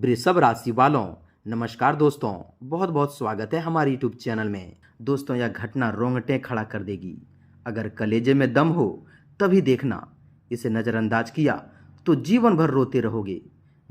वृषभ राशि वालों, नमस्कार दोस्तों। बहुत बहुत स्वागत है हमारे यूट्यूब चैनल में। दोस्तों, यह घटना रोंगटे खड़ा कर देगी। अगर कलेजे में दम हो तभी देखना, इसे नज़रअंदाज किया तो जीवन भर रोते रहोगे।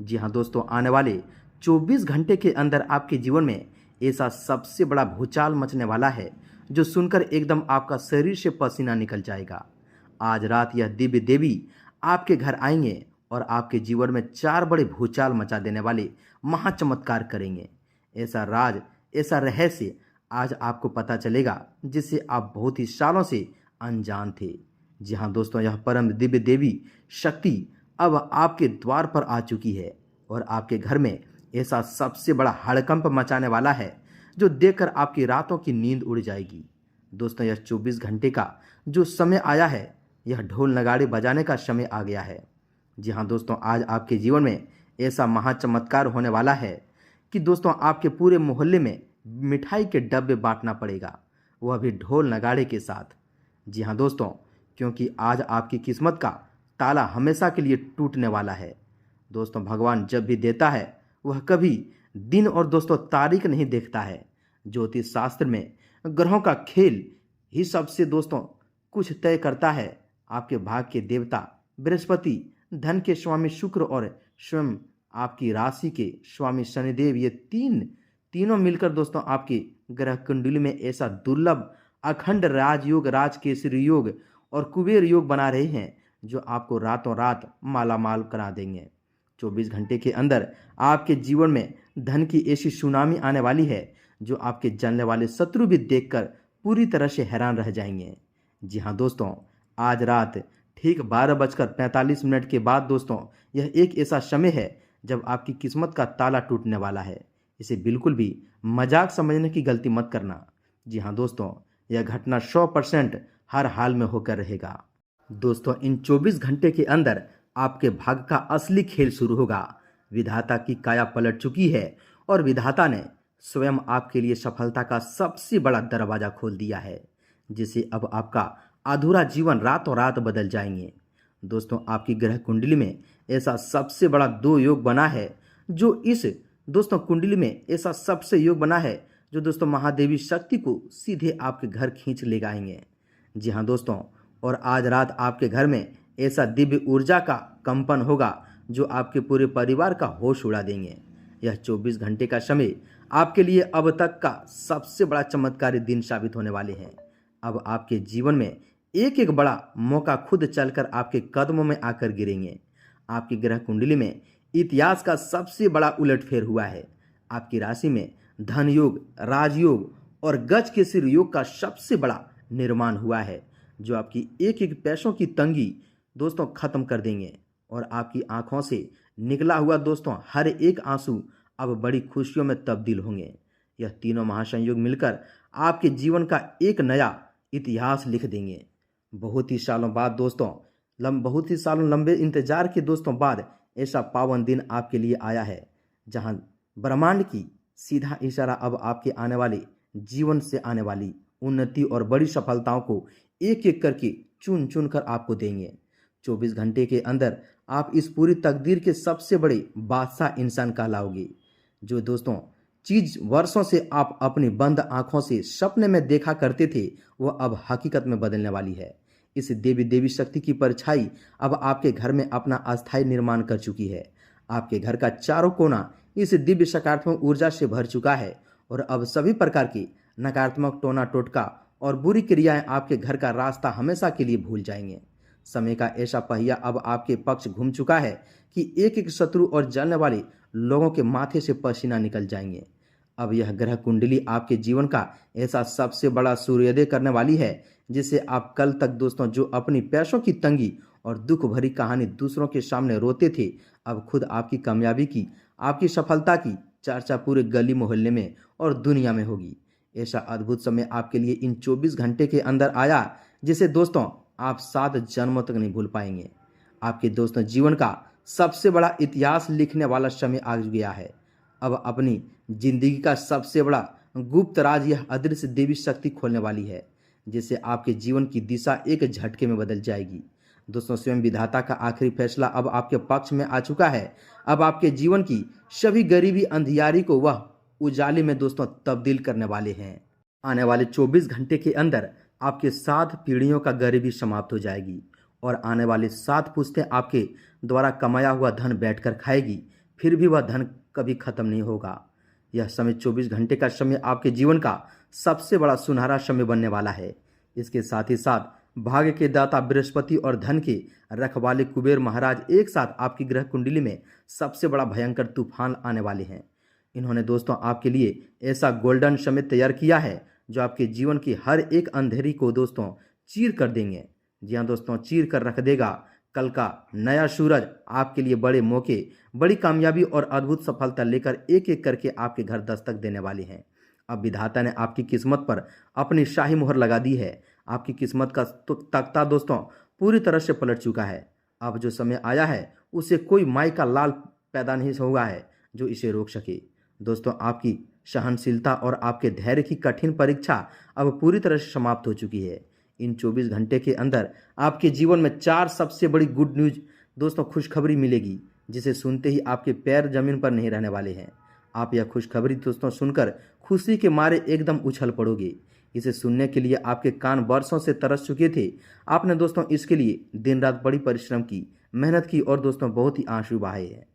जी हाँ दोस्तों, आने वाले 24 घंटे के अंदर आपके जीवन में ऐसा सबसे बड़ा भूचाल मचने वाला है जो सुनकर एकदम आपका शरीर से पसीना निकल जाएगा। आज रात यह दिव्य देवी आपके घर आएंगे और आपके जीवन में 4 बड़े भूचाल मचा देने वाले महाचमत्कार करेंगे। ऐसा राज, ऐसा रहस्य आज आपको पता चलेगा जिससे आप बहुत ही सालों से अनजान थे। जी हाँ दोस्तों, यह परम दिव्य देवी शक्ति अब आपके द्वार पर आ चुकी है और आपके घर में ऐसा सबसे बड़ा हड़कंप मचाने वाला है जो देखकर आपकी रातों की नींद उड़ जाएगी। दोस्तों, यह 24 घंटे का जो समय आया है, यह ढोल नगाड़े बजाने का समय आ गया है। जी हाँ दोस्तों, आज आपके जीवन में ऐसा महाचमत्कार होने वाला है कि दोस्तों आपके पूरे मोहल्ले में मिठाई के डब्बे बांटना पड़ेगा, वह भी ढोल नगाड़े के साथ। जी हाँ दोस्तों, क्योंकि आज आपकी किस्मत का ताला हमेशा के लिए टूटने वाला है। दोस्तों, भगवान जब भी देता है वह कभी दिन और दोस्तों तारीख नहीं देखता है। ज्योतिष शास्त्र में ग्रहों का खेल ही सबसे दोस्तों कुछ तय करता है। आपके भाग्य के देवता बृहस्पति, धन के स्वामी शुक्र और स्वयं आपकी राशि के स्वामी शनिदेव, ये तीनों मिलकर दोस्तों आपकी ग्रह कुंडली में ऐसा दुर्लभ अखंड राजयोग, राजकेसरी योग और कुबेर योग बना रहे हैं जो आपको रातों रात माला माल करा देंगे। 24 घंटे के अंदर आपके जीवन में धन की ऐसी सुनामी आने वाली है जो आपके जानने वाले शत्रु भी देखकर पूरी तरह से हैरान रह जाएंगे। जी हाँ दोस्तों, आज रात ठीक 12:45 के बाद दोस्तों यह एक ऐसा समय है जब आपकी किस्मत का ताला टूटने वाला है। इसे बिल्कुल भी मजाक समझने की गलती मत करना। जी हाँ दोस्तों, यह घटना 100% हर हाल में होकर रहेगा। दोस्तों, इन 24 घंटे के अंदर आपके भाग्य का असली खेल शुरू होगा। विधाता की काया पलट चुकी है और विधाता ने स्वयं आपके लिए सफलता का सबसे बड़ा दरवाजा खोल दिया है, जिससे अब आपका अधूरा जीवन रातों रात बदल जाएंगे। दोस्तों, आपकी ग्रह कुंडली में ऐसा सबसे बड़ा 2 योग बना है जो इस दोस्तों कुंडली में ऐसा सबसे योग बना है जो दोस्तों महादेवी शक्ति को सीधे आपके घर खींच ले जाएंगे। जी हाँ दोस्तों, और आज रात आपके घर में ऐसा दिव्य ऊर्जा का कंपन होगा जो आपके पूरे परिवार का होश उड़ा देंगे। यह 24 घंटे का समय आपके लिए अब तक का सबसे बड़ा चमत्कारी दिन साबित होने वाले हैं। अब आपके जीवन में एक एक बड़ा मौका खुद चलकर आपके कदमों में आकर गिरेंगे। आपकी ग्रह कुंडली में इतिहास का सबसे बड़ा उलटफेर हुआ है। आपकी राशि में धन योग, राजयोग और गज के सिर योग का सबसे बड़ा निर्माण हुआ है जो आपकी एक एक पैसों की तंगी दोस्तों खत्म कर देंगे और आपकी आंखों से निकला हुआ दोस्तों हर एक आंसू अब बड़ी खुशियों में तब्दील होंगे। यह तीनों महासंयोग मिलकर आपके जीवन का एक नया इतिहास लिख देंगे। बहुत ही सालों बाद दोस्तों, बहुत ही सालों लंबे इंतजार के दोस्तों बाद ऐसा पावन दिन आपके लिए आया है जहां ब्रह्मांड की सीधा इशारा अब आपके आने वाले जीवन से आने वाली उन्नति और बड़ी सफलताओं को एक एक करके चुन चुन कर आपको देंगे। 24 घंटे के अंदर आप इस पूरी तकदीर के सबसे बड़े बादशाह इंसान कहलाओगे। जो दोस्तों चीज वर्षों से आप अपनी बंद आंखों से सपने में देखा करते थे, वह अब हकीकत में बदलने वाली है। इस देवी शक्ति की परछाई अब आपके घर में अपना अस्थायी निर्माण कर चुकी है। आपके घर का चारों कोना इस दिव्य सकारात्मक ऊर्जा से भर चुका है और अब सभी प्रकार की नकारात्मक टोना टोटका और बुरी क्रियाएं आपके घर का रास्ता हमेशा के लिए भूल जाएंगे। समय का ऐसा पहिया अब आपके पक्ष घूम चुका है कि एक एक शत्रु और जलने वाले लोगों के माथे से पसीना निकल जाएंगे। अब यह ग्रह कुंडली आपके जीवन का ऐसा सबसे बड़ा सूर्योदय करने वाली है जिससे आप कल तक दोस्तों जो अपनी पैसों की तंगी और दुख भरी कहानी दूसरों के सामने रोते थे, अब खुद आपकी कामयाबी की, आपकी सफलता की चर्चा पूरे गली मोहल्ले में और दुनिया में होगी। ऐसा अद्भुत समय आपके लिए इन 24 घंटे के अंदर आया जिसे दोस्तों आप 7 जन्मों तक नहीं भूल पाएंगे। आपके दोस्तों जीवन का सबसे बड़ा इतिहास लिखने वाला समय आ गया है। अब अपनी जिंदगी का सबसे बड़ा गुप्त राज यह अदृश्य देवी शक्ति खोलने वाली है जिससे आपके जीवन की दिशा एक झटके में बदल जाएगी। दोस्तों स्वयं विधाता का आखिरी फैसला अब आपके पक्ष में आ चुका है। अब आपके जीवन की सभी गरीबी अंधियारी को वह उजाले में दोस्तों तब्दील करने वाले हैं। आने वाले 24 घंटे के अंदर आपके 7 पीढ़ियों का गरीबी समाप्त हो जाएगी और आने वाली 7 पुश्तें आपके द्वारा कमाया हुआ धन बैठकर खाएगी, फिर भी वह धन कभी खत्म नहीं होगा। यह समय 24 घंटे का समय आपके जीवन का सबसे बड़ा सुनहरा समय बनने वाला है। इसके साथ ही साथ भाग्य के दाता बृहस्पति और धन के रखवाले कुबेर महाराज एक साथ आपकी ग्रह कुंडली में सबसे बड़ा भयंकर तूफान आने वाले हैं। इन्होंने दोस्तों आपके लिए ऐसा गोल्डन समय तैयार किया है जो आपके जीवन की हर एक अंधेरी को दोस्तों चीर कर देंगे। जी हाँ दोस्तों, चीर कर रख देगा। कल का नया सूरज आपके लिए बड़े मौके, बड़ी कामयाबी और अद्भुत सफलता लेकर एक एक करके आपके घर दस्तक देने वाले हैं। अब विधाता ने आपकी किस्मत पर अपनी शाही मोहर लगा दी है। आपकी किस्मत का तख्ता दोस्तों पूरी तरह से पलट चुका है। अब जो समय आया है उसे कोई माई का लाल पैदा नहीं हुआ है जो इसे रोक सके। दोस्तों आपकी सहनशीलता और आपके धैर्य की कठिन परीक्षा अब पूरी तरह से समाप्त हो चुकी है। इन 24 घंटे के अंदर आपके जीवन में 4 सबसे बड़ी गुड न्यूज दोस्तों खुशखबरी मिलेगी, जिसे सुनते ही आपके पैर जमीन पर नहीं रहने वाले हैं। आप यह खुशखबरी दोस्तों सुनकर खुशी के मारे एकदम उछल पड़ोगे। इसे सुनने के लिए आपके कान वर्षों से तरस चुके थे। आपने दोस्तों इसके लिए दिन रात बड़ी परिश्रम की, मेहनत की और दोस्तों बहुत ही आंसू बहाए हैं।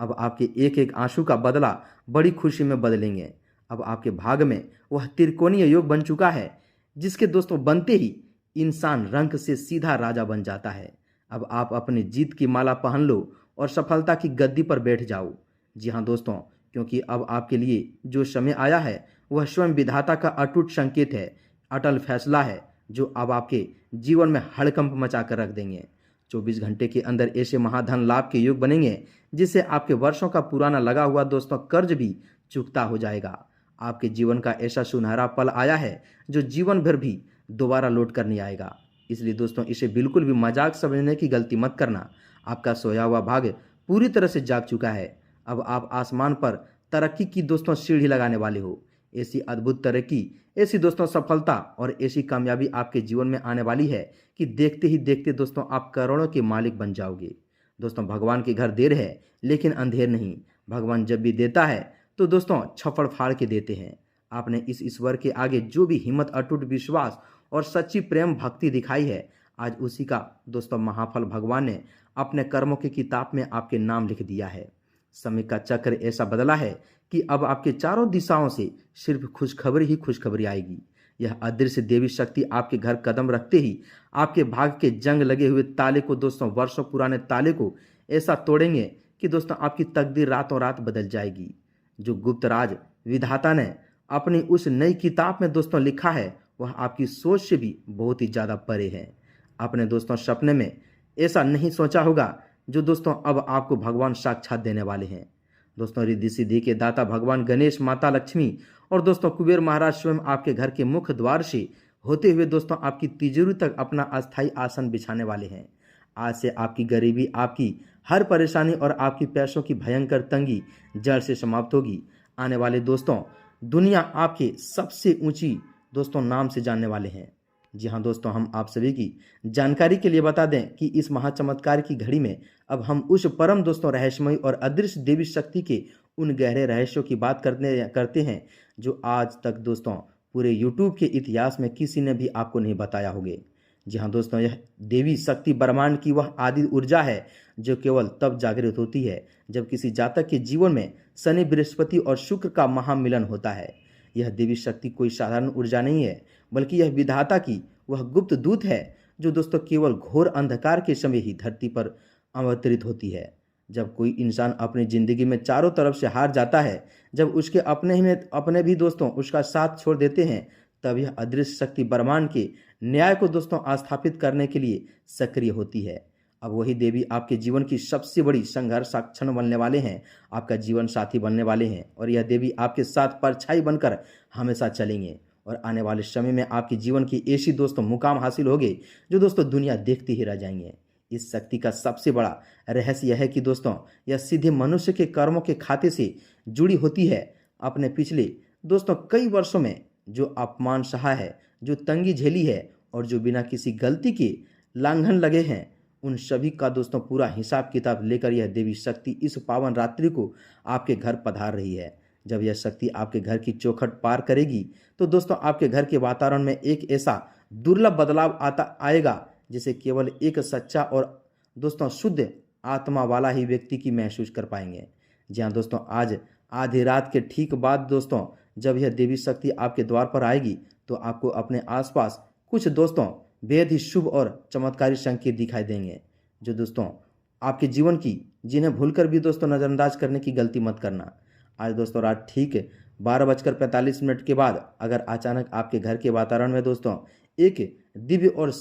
अब आपके एक एक आंसू का बदला बड़ी खुशी में बदलेंगे। अब आपके भाग में वह त्रिकोणीय योग बन चुका है, जिसके दोस्तों बनते ही इंसान रंक से सीधा राजा बन जाता है। अब आप अपनी जीत की माला पहन लो और सफलता की गद्दी पर बैठ जाओ। जी हाँ दोस्तों, क्योंकि अब आपके लिए जो समय आया है वह स्वयं विधाता का अटूट संकेत है, अटल फैसला है जो अब आपके जीवन में हड़कंप मचा कर रख देंगे। 24 घंटे के अंदर ऐसे महाधन लाभ के योग बनेंगे जिससे आपके वर्षों का पुराना लगा हुआ दोस्तों कर्ज भी चुकता हो जाएगा। आपके जीवन का ऐसा सुनहरा पल आया है जो जीवन भर भी दोबारा लौट कर नहीं आएगा। इसलिए दोस्तों इसे बिल्कुल भी मजाक समझने की गलती मत करना। आपका सोया हुआ भाग्य पूरी तरह से जाग चुका है। अब आप आसमान पर तरक्की की दोस्तों सीढ़ी लगाने वाले हो। ऐसी अद्भुत तरक्की, ऐसी दोस्तों सफलता और ऐसी कामयाबी आपके जीवन में आने वाली है कि देखते ही देखते दोस्तों आप करोड़ों के मालिक बन जाओगे। दोस्तों भगवान के घर देर है लेकिन अंधेर नहीं। भगवान जब भी देता है तो दोस्तों छप्पड़ फाड़ के देते हैं। आपने इस ईश्वर के आगे जो भी हिम्मत, अटूट विश्वास और सच्ची प्रेम भक्ति दिखाई है, आज उसी का दोस्तों महाफल भगवान ने अपने कर्मों की किताब में आपके नाम लिख दिया है। समय का चक्र ऐसा बदला है कि अब आपके चारों दिशाओं से सिर्फ खुशखबरी ही खुशखबरी आएगी। यह अदृश्य देवी शक्ति आपके घर कदम रखते ही आपके भाग्य के जंग लगे हुए ताले को दोस्तों, वर्षों पुराने ताले को ऐसा तोड़ेंगे कि दोस्तों आपकी तकदीर रातों रात बदल जाएगी। जो गुप्त राज विधाता ने अपनी उस नई किताब में दोस्तों लिखा है वह आपकी सोच से भी बहुत ही ज़्यादा परे है। आपने दोस्तों सपने में ऐसा नहीं सोचा होगा जो दोस्तों अब आपको भगवान साक्षात देने वाले हैं। दोस्तों रिद्धि सिद्धि के दाता भगवान गणेश, माता लक्ष्मी और दोस्तों कुबेर महाराज स्वयं आपके घर के मुख्य द्वार से होते हुए दोस्तों आपकी तिजोरी तक अपना अस्थायी आसन बिछाने वाले हैं। आज से आपकी गरीबी, आपकी हर परेशानी और आपकी पैसों की भयंकर तंगी जड़ से समाप्त होगी। आने वाले दोस्तों दुनिया आपके सबसे ऊंची दोस्तों नाम से जानने वाले हैं। जी हाँ दोस्तों, हम आप सभी की जानकारी के लिए बता दें कि इस महाचमत्कार की घड़ी में अब हम उस परम दोस्तों रहस्यमयी और अदृश्य देवी शक्ति के उन गहरे रहस्यों की बात करते हैं जो आज तक दोस्तों पूरे यूट्यूब के इतिहास में किसी ने भी आपको नहीं बताया होगा। जी हाँ दोस्तों, यह देवी शक्ति ब्रह्मांड की वह आदि ऊर्जा है जो केवल तब जागृत होती है जब किसी जातक के जीवन में शनि, बृहस्पति और शुक्र का महामिलन होता है। यह देवी शक्ति कोई साधारण ऊर्जा नहीं है, बल्कि यह विधाता की वह गुप्त दूत है जो दोस्तों केवल घोर अंधकार के समय ही धरती पर अवतरित होती है। जब कोई इंसान अपनी जिंदगी में चारों तरफ से हार जाता है, जब उसके अपने भी दोस्तों उसका साथ छोड़ देते हैं, तब यह अदृश्य शक्ति ब्रह्मांड के न्याय को दोस्तों स्थापित करने के लिए सक्रिय होती है। अब वही देवी आपके जीवन की सबसे बड़ी संघर्ष क्षण बनने वाले हैं, आपका जीवन साथी बनने वाले हैं और यह देवी आपके साथ परछाई बनकर हमेशा चलेंगे और आने वाले समय में आपके जीवन की ऐसी दोस्तों मुकाम हासिल होंगे जो दोस्तों दुनिया देखती ही रह जाएंगे। इस शक्ति का सबसे बड़ा रहस्य यह है कि दोस्तों यह सीधे मनुष्य के कर्मों के खाते से जुड़ी होती है। अपने पिछले दोस्तों कई वर्षों में जो अपमान सहा है, जो तंगी झेली है और जो बिना किसी गलती के लांघन लगे हैं, उन सभी का दोस्तों पूरा हिसाब किताब लेकर यह देवी शक्ति इस पावन रात्रि को आपके घर पधार रही है। जब यह शक्ति आपके घर की चौखट पार करेगी तो दोस्तों आपके घर के वातावरण में एक ऐसा दुर्लभ बदलाव आएगा जिसे केवल एक सच्चा और दोस्तों शुद्ध आत्मा वाला ही व्यक्ति की महसूस कर पाएंगे। जी हाँ दोस्तों, आज आधी रात के ठीक बाद दोस्तों जब यह देवी शक्ति आपके द्वार पर आएगी तो आपको अपने आसपास कुछ दोस्तों बेहद ही शुभ और चमत्कारी संकेत दिखाई देंगे, जो दोस्तों आपके जीवन की जिन्हें भूलकर भी दोस्तों नज़रअंदाज करने की गलती मत करना। आज दोस्तों रात ठीक 12:45 के बाद अगर अचानक आपके घर के वातावरण में दोस्तों एक दिव्य और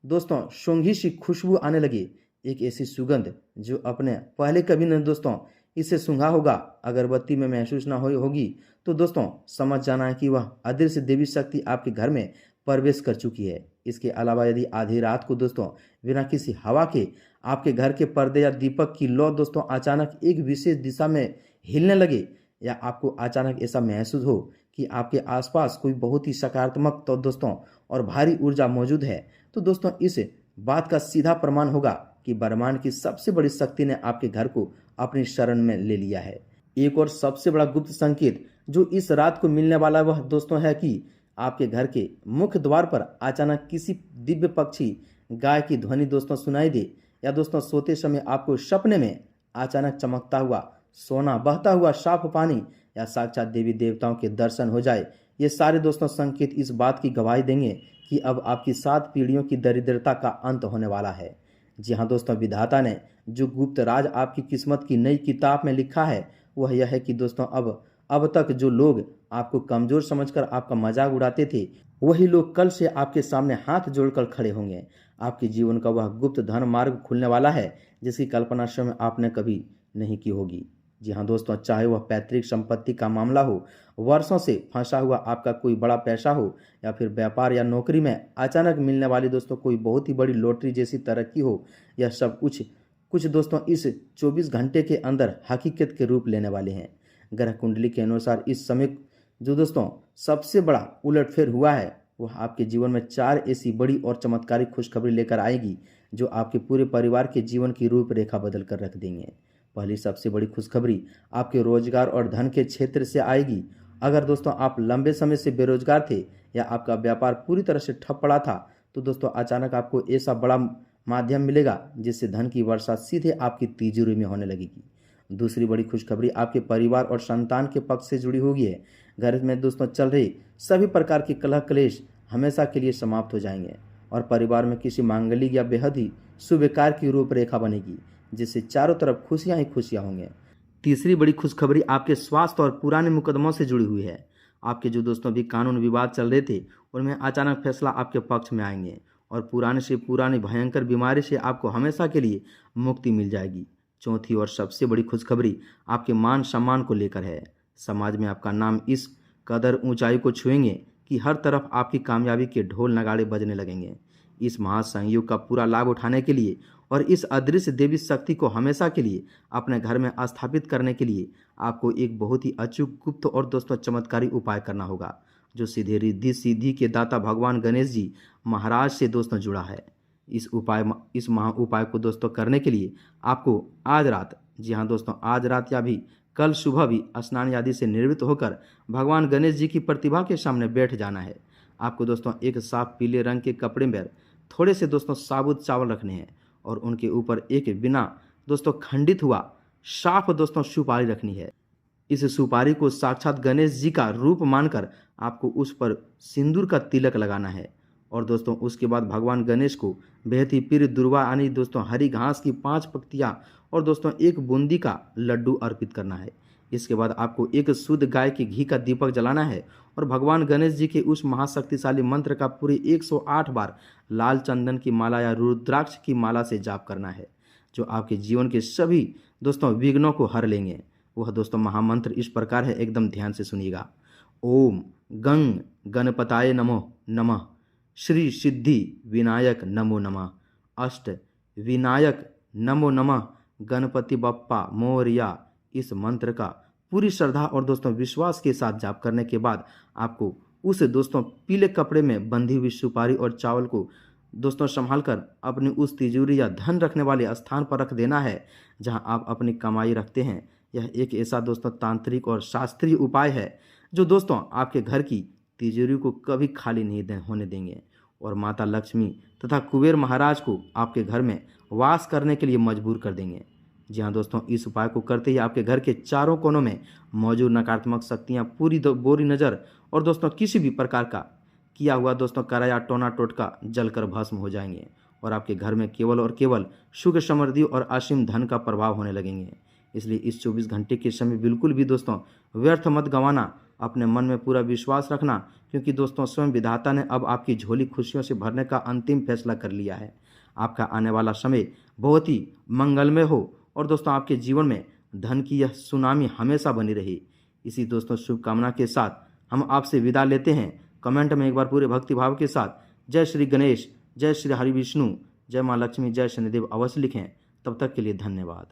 दोस्तों सूंघी सी खुशबू आने लगी, एक ऐसी सुगंध जो अपने पहले कभी न दोस्तों इसे सूंघा होगा, अगरबत्ती में महसूस ना हुई होगी, तो दोस्तों समझ जाना है कि वह अदृश्य देवी शक्ति आपके घर में प्रवेश कर चुकी है। इसके अलावा यदि आधी रात को दोस्तों बिना किसी हवा के आपके घर के पर्दे या दीपक की लौ दोस्तों अचानक एक विशेष दिशा में हिलने लगे, या आपको अचानक ऐसा महसूस हो कि आपके आसपास कोई बहुत ही सकारात्मक तो दोस्तों और भारी ऊर्जा मौजूद है, तो दोस्तों इस बात का सीधा प्रमाण होगा कि ब्रह्मांड की सबसे बड़ी शक्ति ने आपके घर को अपनी शरण में ले लिया है। एक और सबसे बड़ा गुप्त संकेत जो इस रात को मिलने वाला वह दोस्तों है कि आपके घर के मुख्य द्वार पर अचानक किसी दिव्य पक्षी गाय की ध्वनि दोस्तों सुनाई दे, या दोस्तों सोते समय आपको सपने में अचानक चमकता हुआ सोना, बहता हुआ साफ पानी या साक्षात देवी देवताओं के दर्शन हो जाए। ये सारे दोस्तों संकेत इस बात की गवाही देंगे कि अब आपकी 7 पीढ़ियों की दरिद्रता का अंत होने वाला है। जी हाँ दोस्तों, विधाता ने जो गुप्त राज आपकी किस्मत की नई किताब में लिखा है वह यह है कि दोस्तों अब तक जो लोग आपको कमजोर समझकर आपका मजाक उड़ाते थे, वही लोग कल से आपके सामने हाथ जोड़कर खड़े होंगे। आपके जीवन का वह गुप्त धन मार्ग खुलने वाला है जिसकी कल्पना स्वयं आपने कभी नहीं की होगी। जी हाँ दोस्तों, चाहे वह पैतृक संपत्ति का मामला हो, वर्षों से फंसा हुआ आपका कोई बड़ा पैसा हो, या फिर व्यापार या नौकरी में अचानक मिलने वाली दोस्तों कोई बहुत ही बड़ी लॉटरी जैसी तरक्की हो, यह सब कुछ दोस्तों इस 24 घंटे के अंदर हकीकत के रूप लेने वाले हैं। ग्रह कुंडली के अनुसार इस समय जो दोस्तों सबसे बड़ा उलटफेर हुआ है वह आपके जीवन में 4 ऐसी बड़ी और चमत्कारी खुशखबरी लेकर आएगी जो आपके पूरे परिवार के जीवन की रूपरेखा बदल कर रख देंगे। पहली सबसे बड़ी खुशखबरी आपके रोजगार और धन के क्षेत्र से आएगी। अगर दोस्तों आप लंबे समय से बेरोजगार थे या आपका व्यापार पूरी तरह से ठप पड़ा था, तो दोस्तों अचानक आपको ऐसा बड़ा माध्यम मिलेगा जिससे धन की वर्षा सीधे आपकी तिजोरी में होने लगेगी। दूसरी बड़ी खुशखबरी आपके परिवार और संतान के पक्ष से जुड़ी होगी है। घर में दोस्तों चल रही सभी प्रकार के कलह क्लेश हमेशा के लिए समाप्त हो जाएंगे और परिवार में किसी मांगलिक या बेहद ही शुभ कार्य की रूपरेखा बनेगी जिससे चारों तरफ खुशियां ही खुशियां होंगे। तीसरी बड़ी खुशखबरी आपके स्वास्थ्य और पुराने मुकदमों से जुड़ी हुई है। आपके जो दोस्तों भी कानून विवाद चल रहे थे उनमें अचानक फैसला आपके पक्ष में आएंगे और पुराने से पुरानी भयंकर बीमारी से आपको हमेशा के लिए मुक्ति मिल जाएगी। चौथी और सबसे बड़ी खुशखबरी आपके मान सम्मान को लेकर है। समाज में आपका नाम इस कदर ऊंचाई को छुएंगे कि हर तरफ आपकी कामयाबी के ढोल नगाड़े बजने लगेंगे। इस महासंयोग का पूरा लाभ उठाने के लिए और इस अदृश्य देवी शक्ति को हमेशा के लिए अपने घर में स्थापित करने के लिए आपको एक बहुत ही अचूक, गुप्त और दोस्तों चमत्कारी उपाय करना होगा जो सीधे रिद्धि सिद्धि के दाता भगवान गणेश जी महाराज से दोस्तों जुड़ा है। इस महा उपाय को दोस्तों करने के लिए आपको आज रात, जी हाँ दोस्तों, आज रात या भी कल सुबह भी स्नान आदि से निर्वृत्त होकर भगवान गणेश जी की प्रतिभा के सामने बैठ जाना है। आपको दोस्तों एक साफ पीले रंग के कपड़े में थोड़े से दोस्तों साबुत चावल रखने हैं और उनके ऊपर एक बिना दोस्तों खंडित हुआ साफ दोस्तों सुपारी रखनी है। इस सुपारी को साक्षात गणेश जी का रूप मानकर आपको उस पर सिंदूर का तिलक लगाना है और दोस्तों उसके बाद भगवान गणेश को बेहद ही प्रिय दुर्वा यानी दोस्तों हरी घास की 5 पत्तियां और दोस्तों 1 बूंदी का लड्डू अर्पित करना है। इसके बाद आपको एक शुद्ध गाय के घी का दीपक जलाना है और भगवान गणेश जी के उस महाशक्तिशाली मंत्र का पूरे 108 बार लाल चंदन की माला या रुद्राक्ष की माला से जाप करना है जो आपके जीवन के सभी दोस्तों विघ्नों को हर लेंगे। वह दोस्तों महामंत्र इस प्रकार है, एकदम ध्यान से सुनिएगा। ओम गंग गणपताय नमो नमः, श्री सिद्धि विनायक नमो नमः, अष्ट विनायक नमो नमः, गणपति बप्पा मोरया। इस मंत्र का पूरी श्रद्धा और दोस्तों विश्वास के साथ जाप करने के बाद आपको उस दोस्तों पीले कपड़े में बंधी हुई सुपारी और चावल को दोस्तों संभाल कर अपनी उस तिजोरी या धन रखने वाले स्थान पर रख देना है जहां आप अपनी कमाई रखते हैं। यह एक ऐसा दोस्तों तांत्रिक और शास्त्रीय उपाय है जो दोस्तों आपके घर की तिजोरी को कभी खाली नहीं होने देंगे और माता लक्ष्मी तथा कुबेर महाराज को आपके घर में वास करने के लिए मजबूर कर देंगे। जी हाँ दोस्तों, इस उपाय को करते ही आपके घर के चारों कोनों में मौजूद नकारात्मक शक्तियाँ पूरी बोरी नज़र और दोस्तों किसी भी प्रकार का किया हुआ दोस्तों करा या टोना टोटका जलकर भस्म हो जाएंगे और आपके घर में केवल और केवल सुख समृद्धि और असीम धन का प्रभाव होने लगेंगे। इसलिए इस 24 घंटे के समय बिल्कुल भी दोस्तों व्यर्थ मत गंवाना, अपने मन में पूरा विश्वास रखना, क्योंकि दोस्तों स्वयं विधाता ने अब आपकी झोली खुशियों से भरने का अंतिम फैसला कर लिया है। आपका आने वाला समय बहुत ही मंगलमय हो और दोस्तों आपके जीवन में धन की यह सुनामी हमेशा बनी रही। इसी दोस्तों शुभकामना के साथ हम आपसे विदा लेते हैं। कमेंट में एक बार पूरे भक्ति भाव के साथ जय श्री गणेश, जय श्री हरि विष्णु, जय माँ लक्ष्मी, जय शनिदेव अवश्य लिखें। तब तक के लिए धन्यवाद।